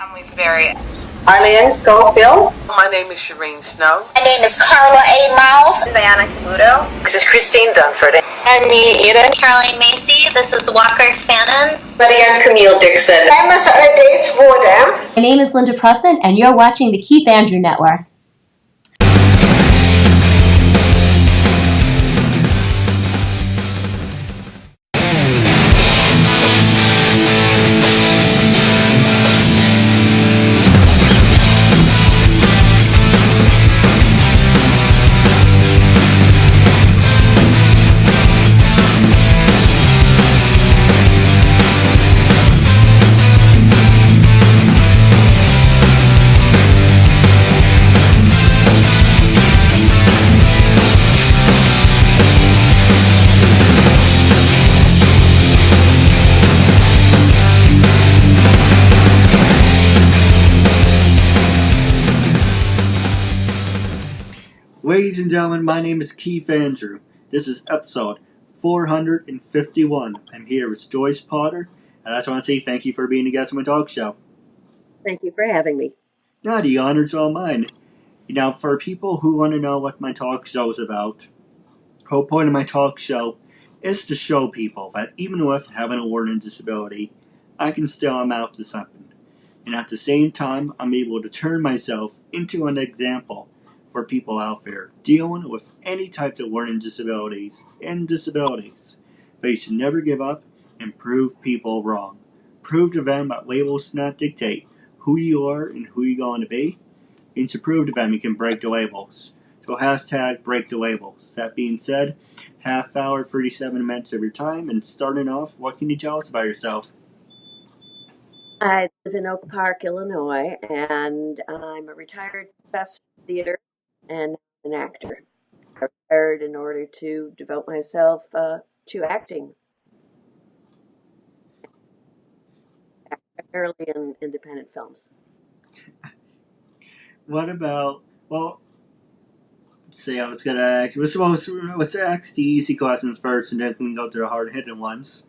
Emily Ferry. Arlene Schofield. My name is Shireen Snow. My name is Carla A. Miles. Diana Camuto. This is Christine Dunford. I'm me, Eden. Caroline Macy. This is Walker Fannin. Lydia Camille Dixon. I'm Sarah Dates Warden. My name is Linda Preston, and you're watching the Keith Andrew Network. Ladies and gentlemen, my name is Keith Andrew. This is episode 451. I'm here with Joyce Porter, and I just want to say thank you for being a guest on my talk show. Thank you for having me. The honor's all mine. Now, for people who want to know what my talk show is about, the whole point of my talk show is to show people that even with having a learning disability, I can still amount to something. And at the same time, I'm able to turn myself into an example for people out there dealing with any types of learning disabilities and disabilities. They should never give up and prove people wrong. Prove to them that labels do not dictate who you are and who you're going to be. And to prove to them you can break the labels. So hashtag break the labels. That being said, half hour, 37 minutes of your time, and starting off, what can you tell us about yourself? I live in Oak Park, Illinois, and I'm a retired professor of theater and an actor. I retired in order to devote myself to acting, primarily in independent films. What about, well, let's see, I was going to ask, let's ask the easy questions first, and then we can go to the hard-hitting ones.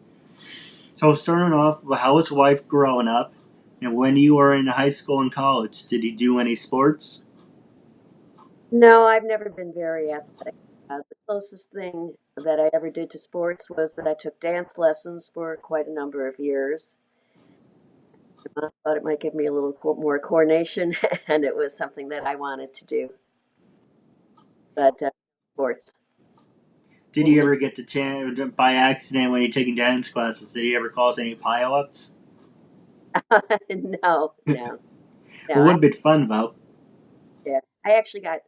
So starting off, how was life growing up? And when you were in high school and college, did you do any sports? No, I've never been very athletic. The closest thing that I ever did to sports was that I took dance lessons for quite a number of years. I thought it might give me a little more coordination, and it was something that I wanted to do. But sports. Did you ever get the chance, by accident, when you're taking dance classes, did you ever cause any pile-ups? No. It would have been fun, though. Yeah, I actually got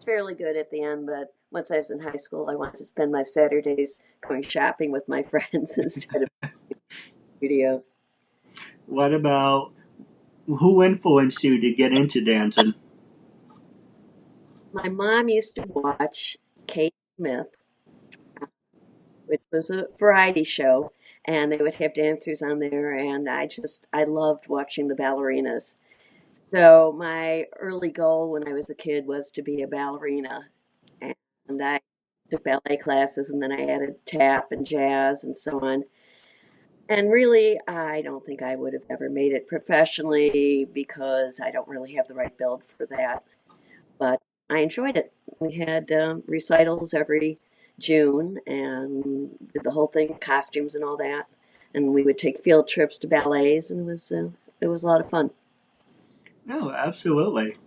fairly good at the end, but once I was in high school, I wanted to spend my Saturdays going shopping with my friends instead of studio. What about, who influenced you to get into dancing? My mom used to watch Kate Smith, which was a variety show, and they would have dancers on there, and I loved watching the ballerinas. So my early goal when I was a kid was to be a ballerina, and I took ballet classes, and then I added tap and jazz and so on. And really, I don't think I would have ever made it professionally because I don't really have the right build for that. But I enjoyed it. We had recitals every June and did the whole thing, costumes and all that. And we would take field trips to ballets, and it was a lot of fun. No, absolutely.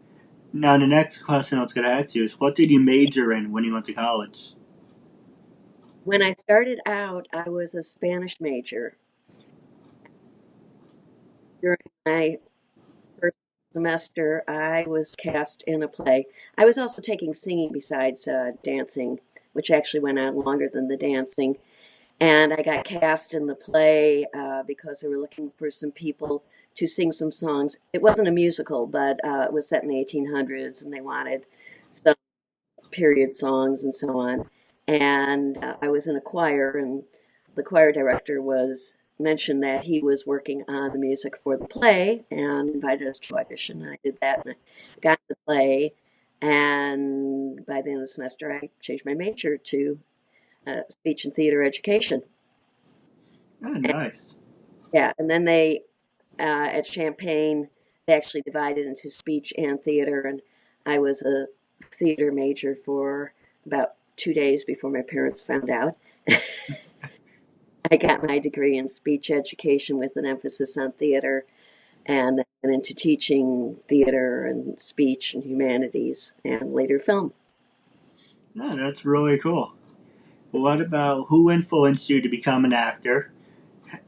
Now, the next question I was going to ask you is, what did you major in when you went to college? When I started out, I was a Spanish major. During my first semester, I was cast in a play. I was also taking singing besides dancing, which actually went on longer than the dancing. And I got cast in the play because they were looking for some people to sing some songs. It wasn't a musical, but it was set in the 1800s, and they wanted some period songs and so on. And I was in a choir, and the choir director mentioned that he was working on the music for the play and invited us to audition. And I did that, and I got the play. And by the end of the semester, I changed my major to speech and theater education. Oh, nice. And, yeah, and then they, at Champaign, they actually divided into speech and theater, and I was a theater major for about 2 days before my parents found out. I got my degree in speech education with an emphasis on theater, and then into teaching theater and speech and humanities and later film. No, that's really cool. What about who influenced you to become an actor,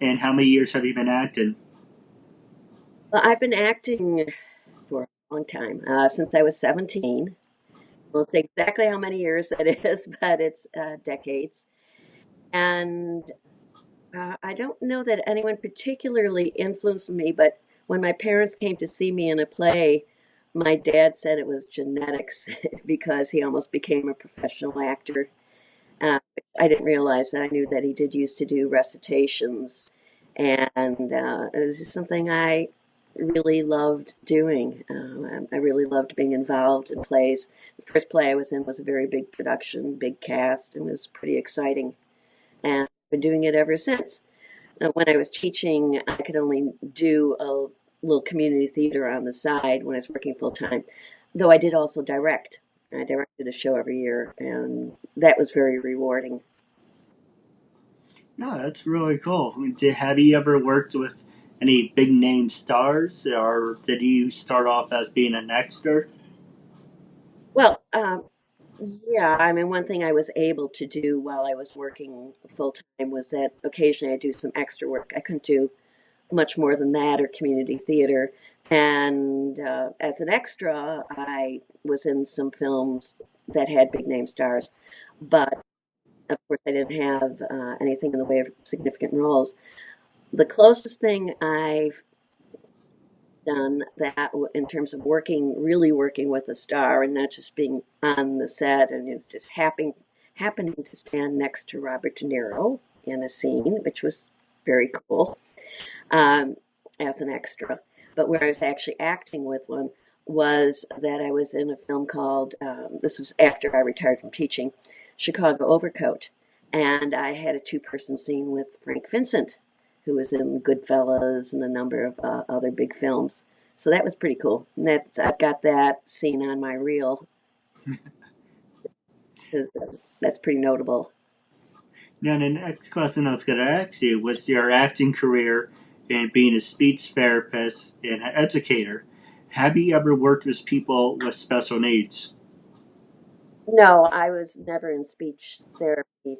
and how many years have you been acting? Well, I've been acting for a long time, since I was 17. I won't say exactly how many years that is, but it's decades. And I don't know that anyone particularly influenced me, but when my parents came to see me in a play, my dad said it was genetics because he almost became a professional actor. I didn't realize that. I knew that he did used to do recitations, and it was just something I really loved doing. I really loved being involved in plays. The first play I was in was a very big production, big cast, and was pretty exciting. And I've been doing it ever since. When I was teaching, I could only do a little community theater on the side when I was working full time, though I did also direct. I directed a show every year, and that was very rewarding. No, that's really cool. Have you ever worked with any big name stars, or did you start off as being an extra? Well, yeah, I mean, one thing I was able to do while I was working full time was that occasionally I do some extra work. I couldn't do much more than that or community theater. And as an extra, I was in some films that had big name stars, but of course, I didn't have anything in the way of significant roles. The closest thing I've done that in terms of working, really working with a star and not just being on the set and just happening to stand next to Robert De Niro in a scene, which was very cool, um, as an extra. But where I was actually acting with one was that I was in a film called, this was after I retired from teaching, Chicago Overcoat. And I had a two-person scene with Frank Vincent, who was in Goodfellas and a number of other big films. So that was pretty cool. And I've got that scene on my reel because that's pretty notable. Now, the next question I was going to ask you was your acting career and being a speech therapist and an educator. Have you ever worked with people with special needs? No, I was never in speech therapy.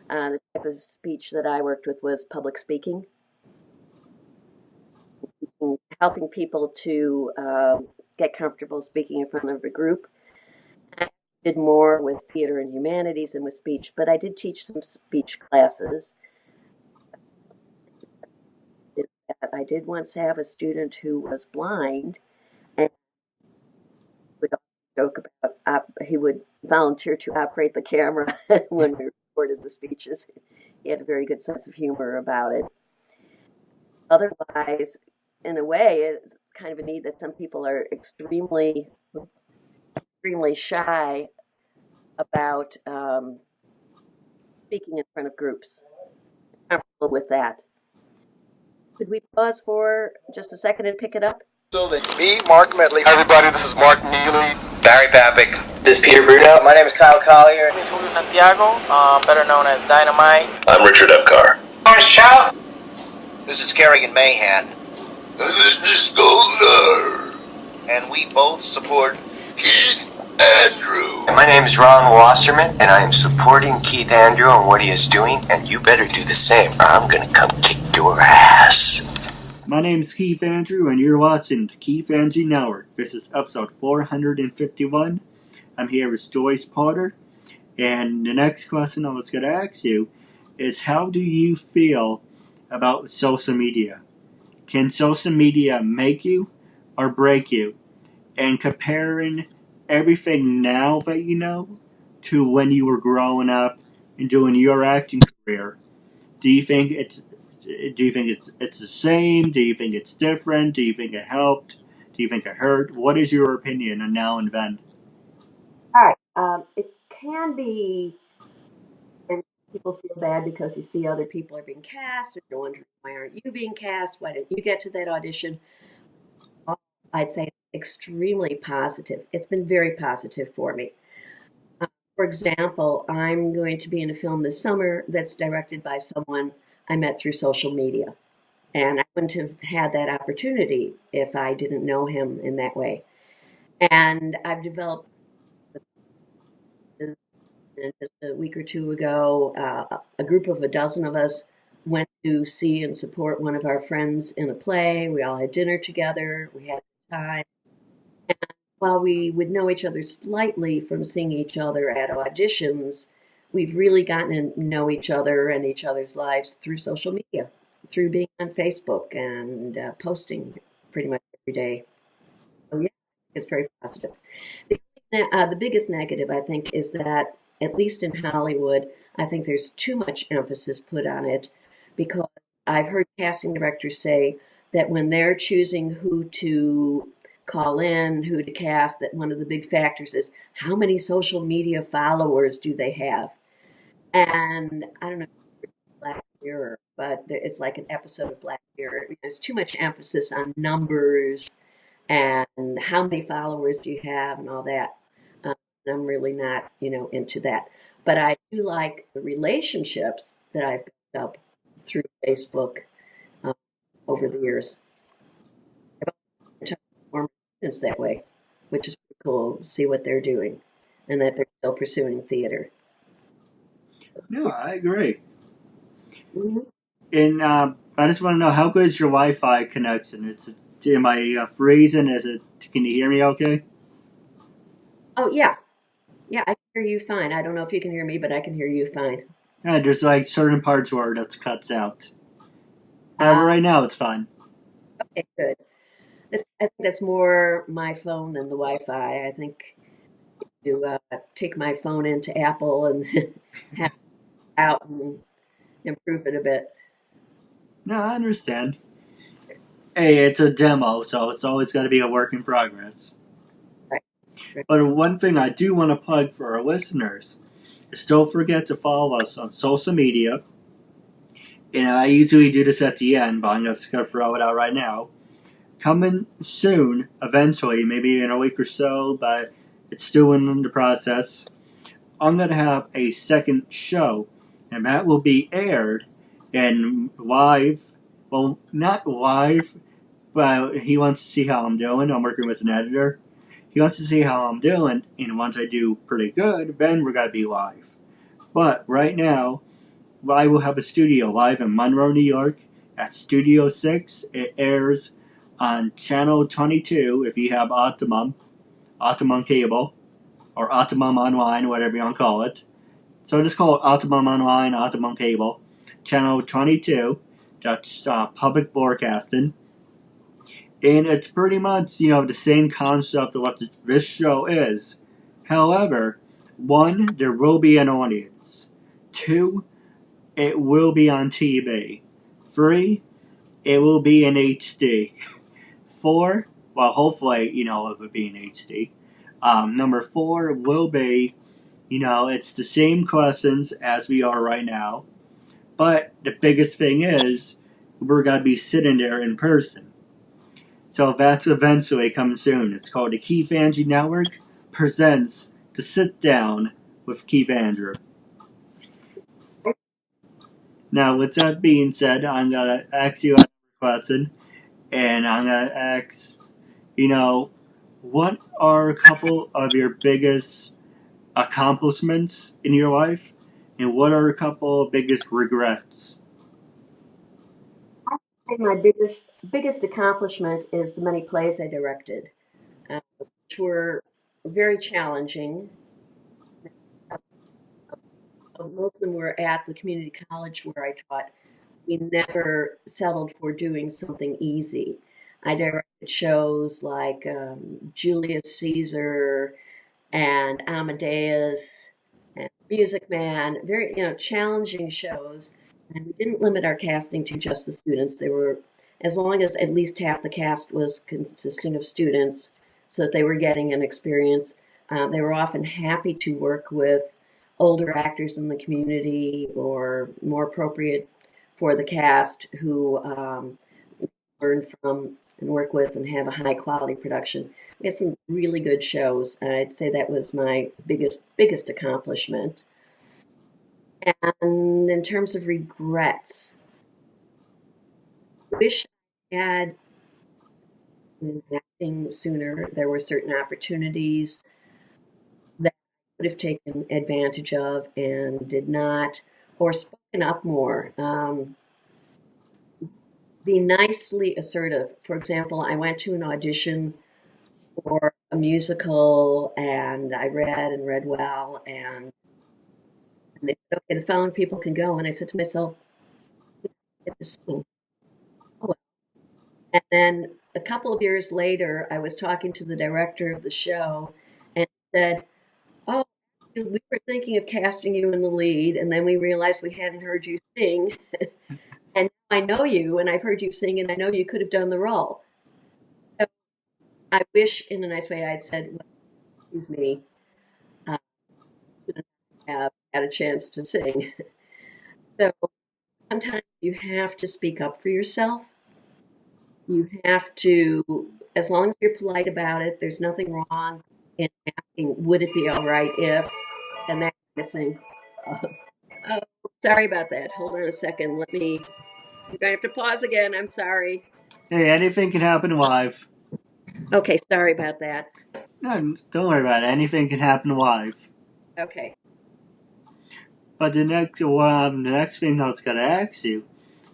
The type of speech that I worked with was public speaking, helping people to get comfortable speaking in front of a group. I did more with theater and humanities than with speech, but I did teach some speech classes. I did once have a student who was blind and would joke about he would volunteer to operate the camera when we recorded the speeches. He had a very good sense of humor about it. Otherwise, in a way, it's kind of a need that some people are extremely shy about speaking in front of groups. I'm comfortable with that. Could we pause for just a second and pick it up? Me, Mark Medley. Hi everybody, this is Mark Neely. Barry Papick. This is Peter Bruno. My name is Kyle Collier. This is Julio Santiago, better known as Dynamite. I'm Richard Epcar. Morris Chow. This is Kerrigan Mahan. This is Goldar. And we both support Keith Andrew. My name is Ron Wasserman, and I am supporting Keith Andrew and what he is doing, and you better do the same, or I'm gonna come kick your ass. My name is Keith Andrew, and you're watching the Keith Andrew Network. This is episode 451. I'm here with Joyce Porter, and the next question I was going to ask you is, how do you feel about social media? Can social media make you or break you? And comparing everything now that you know to when you were growing up and doing your acting career, do you think it's the same? Do you think it's different? Do you think it helped? Do you think it hurt? What is your opinion on now and then? All right. It can be, and people feel bad because you see other people are being cast, and you're wondering, why aren't you being cast? Why didn't you get to that audition? I'd say extremely positive. It's been very positive for me. For example, I'm going to be in a film this summer that's directed by someone I met through social media. And I wouldn't have had that opportunity if I didn't know him in that way. And I've developed, just a week or two ago, a group of a dozen of us went to see and support one of our friends in a play. We all had dinner together. We had time. And while we would know each other slightly from seeing each other at auditions, we've really gotten to know each other and each other's lives through social media, through being on Facebook and posting pretty much every day. So yeah, it's very positive. The biggest negative, I think, is that, at least in Hollywood, I think there's too much emphasis put on it, because I've heard casting directors say that when they're choosing who to call in, who to cast, that one of the big factors is how many social media followers do they have. And I don't know if it's Black Mirror, but it's like an episode of Black Mirror. There's too much emphasis on numbers and how many followers do you have and all that. I'm really not, into that. But I do like the relationships that I've built up through Facebook um, over the years. I've also more students that way, which is pretty cool to see what they're doing and that they're still pursuing theater. No, I agree. Mm-hmm. And I just want to know, how good is your Wi-Fi connection? Am I freezing? Can you hear me okay? Oh, yeah. Yeah, I can hear you fine. I don't know if you can hear me, but I can hear you fine. Yeah, there's like certain parts where that cuts out. But right now it's fine. Okay, good. I think that's more my phone than the Wi-Fi. I think to take my phone into Apple and have it out and improve it a bit. No, I understand. Hey, it's a demo, so it's always got to be a work in progress. Right. But one thing I do want to plug for our listeners is don't forget to follow us on social media. And I usually do this at the end, but I'm just going to throw it out right now. Coming soon, eventually, maybe in a week or so, but it's still in the process. I'm going to have a second show, and that will be aired in live. Well, not live, but he wants to see how I'm doing. I'm working with an editor. He wants to see how I'm doing, and once I do pretty good, then we're going to be live. But right now, I will have a studio live in Monroe, New York at Studio 6. It airs on Channel 22 if you have Optimum Cable, or Optimum Online, whatever you want to call it. So just call it Optimum Online, Optimum Cable. Channel 22, that's public broadcasting. And it's pretty much, the same concept of what this show is. However, 1, there will be an audience. 2, it will be on TV. 3, it will be in HD. 4, well, hopefully, it will be in HD. Number 4 will be, it's the same questions as we are right now. But the biggest thing is, we're going to be sitting there in person. So that's eventually coming soon. It's called the Keith Andrew Network presents the Sit Down with Keith Andrew. Now, with that being said, I'm going to ask you a question, and I'm going to ask, what are a couple of your biggest accomplishments in your life, and what are a couple of biggest regrets? I think my biggest accomplishment is the many plays I directed, which were very challenging. Most of them were at the community college where I taught. We never settled for doing something easy. I directed shows like Julius Caesar and Amadeus and Music Man, very challenging shows. And we didn't limit our casting to just the students. They were, as long as at least half the cast was consisting of students, so that they were getting an experience. They were often happy to work with older actors in the community, or more appropriate for the cast, who learned from and work with and have a high quality production. We had some really good shows. I'd say that was my biggest accomplishment. And in terms of regrets, I wish I had been acting sooner. There were certain opportunities that I could have taken advantage of and did not, or spoken up more. Be nicely assertive. For example, I went to an audition for a musical and I read and read well, and they said, okay, the following people can go. And I said to myself, get to sing. Oh, well. And then a couple of years later, I was talking to the director of the show and said, oh, we were thinking of casting you in the lead, and then we realized we hadn't heard you sing. And I know you, and I've heard you sing, and I know you could have done the role. So I wish, in a nice way, I'd said, well, excuse me, shouldn't have had a chance to sing. So sometimes you have to speak up for yourself. You have to, as long as you're polite about it, there's nothing wrong in asking, would it be all right if, and that kind of thing. Oh, sorry about that. Hold on a second. I have to pause again. I'm sorry. Hey, anything can happen live. Okay, sorry about that. No, don't worry about it. Anything can happen live. Okay. But the next thing I was going to ask you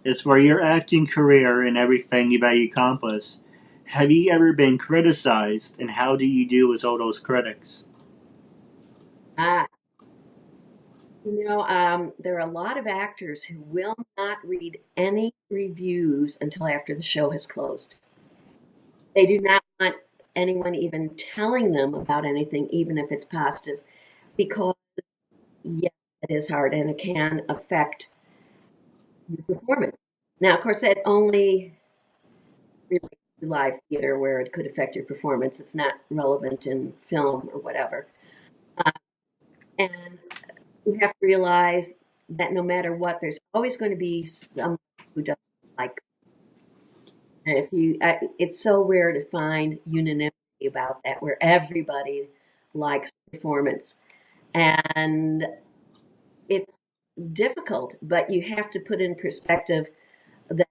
is for your acting career and everything that you accomplished, have you ever been criticized, and how do you do with all those critics? There are a lot of actors who will not read any reviews until after the show has closed. They do not want anyone even telling them about anything, even if it's positive, because, yes, it is hard and it can affect your performance. Now, of course, that only relates to live theater where it could affect your performance. It's not relevant in film or whatever. And you have to realize that no matter what, there's always going to be someone who doesn't like. And it's so rare to find unanimity about that, where everybody likes performance, and it's difficult. But you have to put in perspective that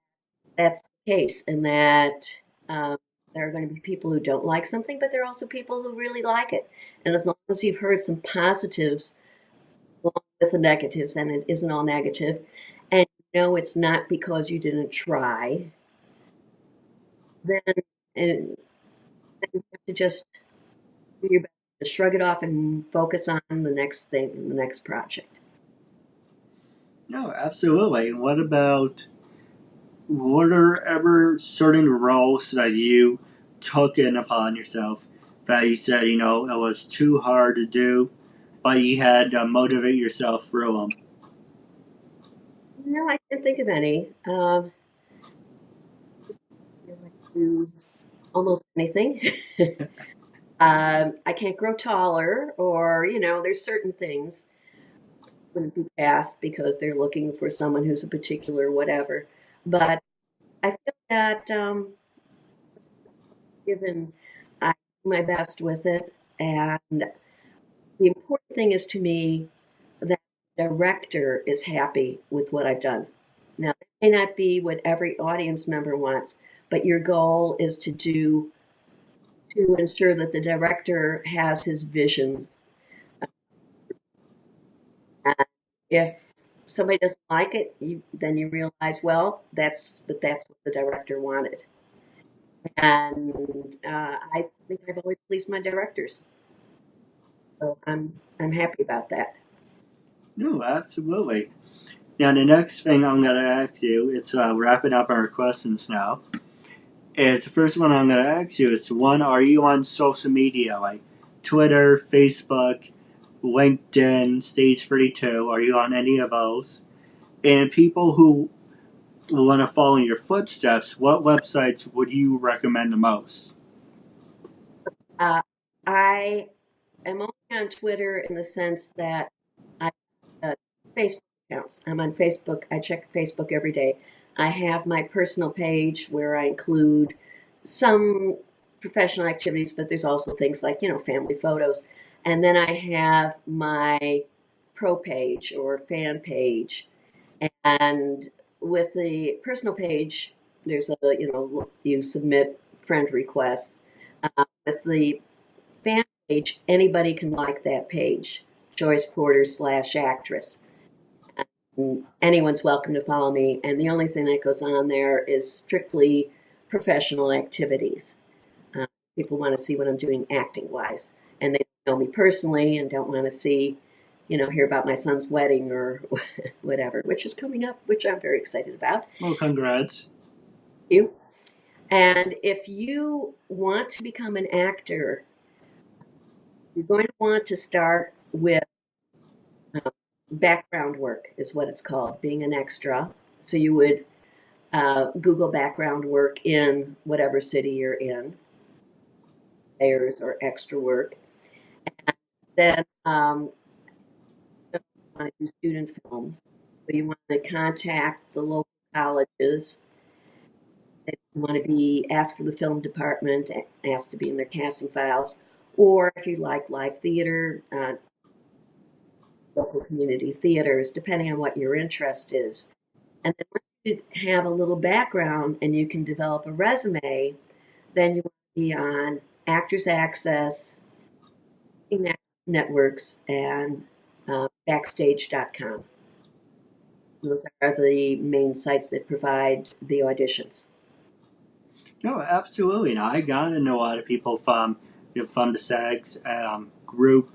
that's the case, and that there are going to be people who don't like something, but there are also people who really like it. And as long as you've heard some positives along with the negatives, and it isn't all negative, and you know it's not because you didn't try, then you have to just do your best to shrug it off and focus on the next thing, the next project. No, absolutely. What are ever certain roles that you took in upon yourself that you said, it was too hard to do, but you had to motivate yourself through them? No, I can't think of any. I do almost anything. I can't grow taller, or there's certain things wouldn't be cast because they're looking for someone who's a particular whatever. But I feel that given I do my best with it, and the important thing is to me that the director is happy with what I've done. Now, it may not be what every audience member wants, but your goal is to ensure that the director has his vision. And if somebody doesn't like it, then you realize, well, that's what the director wanted. And I think I've always pleased my directors, so I'm happy about that. No, absolutely. Now, the next thing I'm going to ask you, it's wrapping up our questions now, is the first one I'm going to ask you is, one, are you on social media, like Twitter, Facebook, LinkedIn, Stage 32? Are you on any of those? And people who want to follow in your footsteps, what websites would you recommend the most? I am only on Twitter in the sense that I Facebook accounts. I'm on Facebook. I check Facebook every day. I have my personal page where I include some professional activities, but there's also things like, family photos. And then I have my pro page or fan page. And with the personal page, there's you submit friend requests. With the fan page, anybody can like that page, Joyce Porter /actress. Anyone's welcome to follow me, and the only thing that goes on there is strictly professional activities. People want to see what I'm doing acting-wise, and they don't know me personally and don't want to see, hear about my son's wedding or whatever, which is coming up, which I'm very excited about. Well, congrats. Thank you. And if you want to become an actor, you're going to want to start with background work is what it's called, being an extra. So you would Google background work in whatever city you're in, players or extra work. And then you want to do student films. So you want to contact the local colleges. You want to be asked for the film department, asked to be in their casting files. Or if you like live theater, local community theaters, depending on what your interest is. And then once you have a little background and you can develop a resume, then you want to be on Actors Access, Networks, and Backstage.com. Those are the main sites that provide the auditions. No, absolutely. Now, I got to know a lot of people from the SAGs group,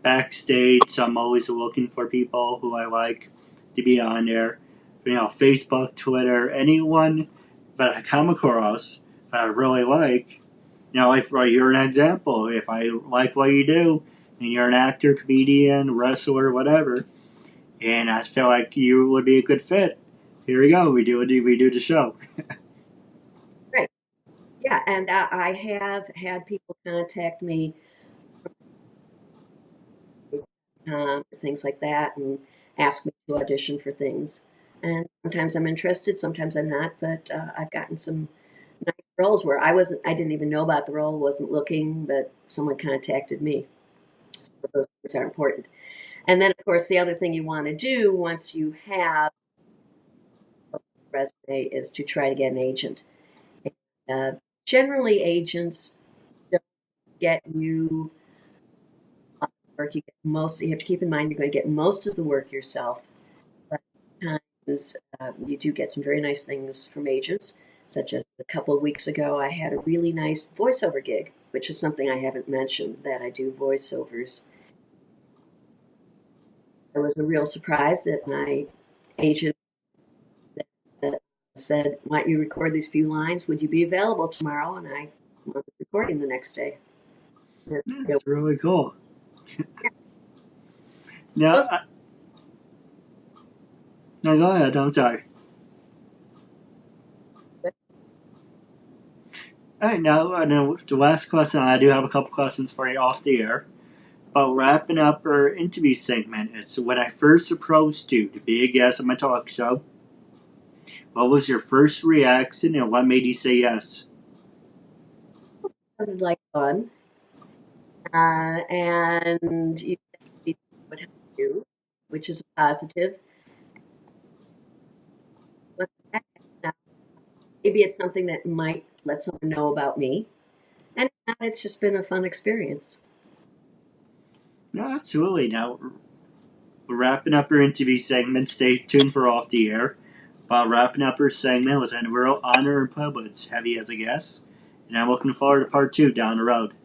Backstage. So I'm always looking for people who I like to be on there. Facebook, Twitter, anyone that I come across that I really like. Like you're an example. If I like what you do, and you're an actor, comedian, wrestler, whatever, and I feel like you would be a good fit, here we go. We do the show. Right. Yeah, and I have had people contact me, things like that, and ask me to audition for things. And sometimes I'm interested, sometimes I'm not, but I've gotten some nice roles where I didn't even know about the role, wasn't looking, but someone contacted me. So those things are important. And then, of course, the other thing you want to do once you have a resume is to try to get an agent. Generally, agents don't get you work. You have to keep in mind you're going to get most of the work yourself. But sometimes you do get some very nice things from agents, such as a couple of weeks ago, I had a really nice voiceover gig, which is something I haven't mentioned, that I do voiceovers. It was a real surprise that my agent said, "Why don't you record these few lines? Would you be available tomorrow?" And I was recording the next day. That's really cool. Now, go ahead. I'm sorry. All right, now the last question. I do have a couple questions for you off the air. But wrapping up our interview segment, it's when I first approached you to be a guest on my talk show. What was your first reaction, and what made you say yes? It sounded like fun, and you would help you, which is a positive. But maybe it's something that might let someone know about me, and it's just been a fun experience. No, absolutely. Now, we're wrapping up our interview segment. Stay tuned for off the air. While wrapping up our segment, it was a real honor and privilege to have you as a guest, and I'm looking forward to part 2 down the road.